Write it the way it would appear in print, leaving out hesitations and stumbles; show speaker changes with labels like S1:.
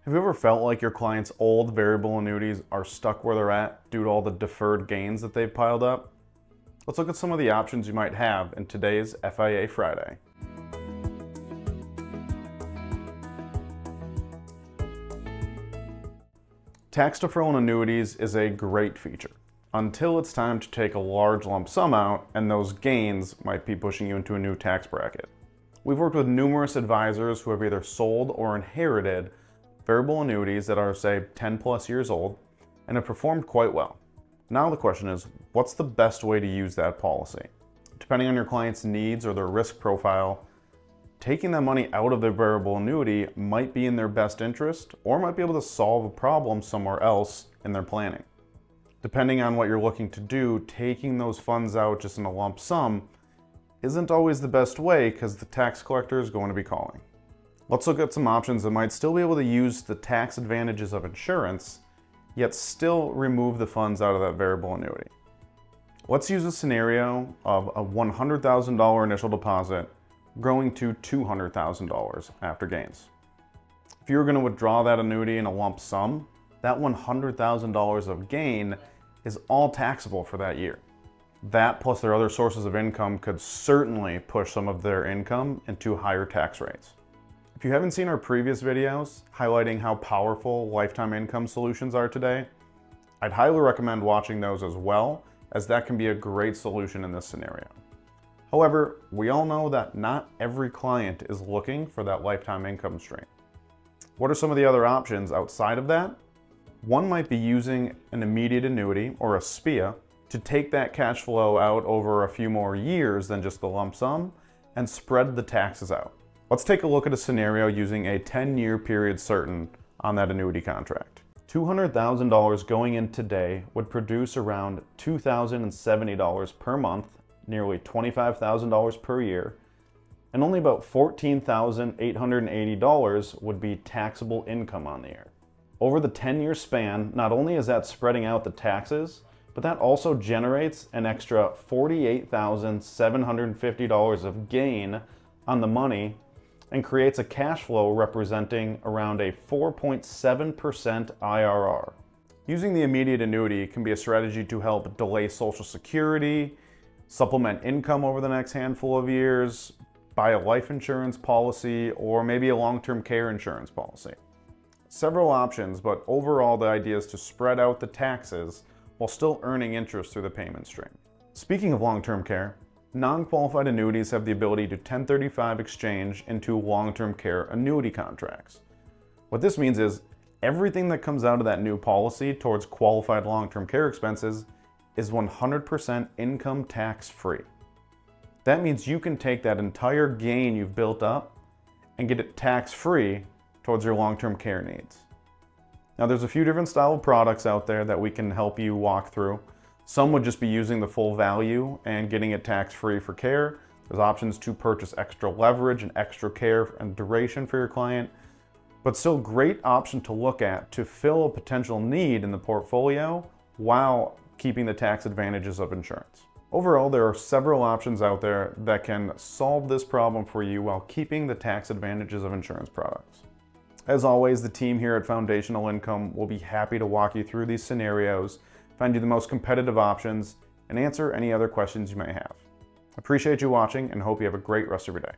S1: Have you ever felt like your clients' old variable annuities are stuck where they're at due to all the deferred gains that they've piled up? Let's look at some of the options you might have in today's FIA Friday. Tax deferral in annuities is a great feature until it's time to take a large lump sum out, and those gains might be pushing you into a new tax bracket. We've worked with numerous advisors who have either sold or inherited variable annuities that are, say, 10 plus years old and have performed quite well. Now the question is, what's the best way to use that policy? Depending on your client's needs or their risk profile, taking that money out of their variable annuity might be in their best interest or might be able to solve a problem somewhere else in their planning. Depending on what you're looking to do, taking those funds out just in a lump sum isn't always the best way because the tax collector is going to be calling. Let's look at some options that might still be able to use the tax advantages of insurance, yet still remove the funds out of that variable annuity. Let's use a scenario of a $100,000 initial deposit growing to $200,000 after gains. If you were going to withdraw that annuity in a lump sum, that $100,000 of gain is all taxable for that year. That plus their other sources of income could certainly push some of their income into higher tax rates. If you haven't seen our previous videos highlighting how powerful lifetime income solutions are today, I'd highly recommend watching those as well, as that can be a great solution in this scenario. However, we all know that not every client is looking for that lifetime income stream. What are some of the other options outside of that? One might be using an immediate annuity or a SPIA to take that cash flow out over a few more years than just the lump sum and spread the taxes out. Let's take a look at a scenario using a 10-year period certain on that annuity contract. $200,000 going in today would produce around $2,070 per month, nearly $25,000 per year, and only about $14,880 would be taxable income on the year. Over the 10-year span, not only is that spreading out the taxes, but that also generates an extra $48,750 of gain on the money and creates a cash flow representing around a 4.7% IRR. Using the immediate annuity can be a strategy to help delay Social Security, supplement income over the next handful of years, buy a life insurance policy, or maybe a long-term care insurance policy. Several options, but overall the idea is to spread out the taxes while still earning interest through the payment stream. Speaking of long-term care, non-qualified annuities have the ability to 1035 exchange into long-term care annuity contracts. What this means is everything that comes out of that new policy towards qualified long-term care expenses is 100% income tax-free. That means you can take that entire gain you've built up and get it tax-free towards your long-term care needs. Now there's a few different style of products out there that we can help you walk through. Some would just be using the full value and getting it tax-free for care. There's options to purchase extra leverage and extra care and duration for your client, but still great option to look at to fill a potential need in the portfolio while keeping the tax advantages of insurance. Overall, there are several options out there that can solve this problem for you while keeping the tax advantages of insurance products. As always, the team here at Foundational Income will be happy to walk you through these scenarios, find you the most competitive options, and answer any other questions you may have. Appreciate you watching and hope you have a great rest of your day.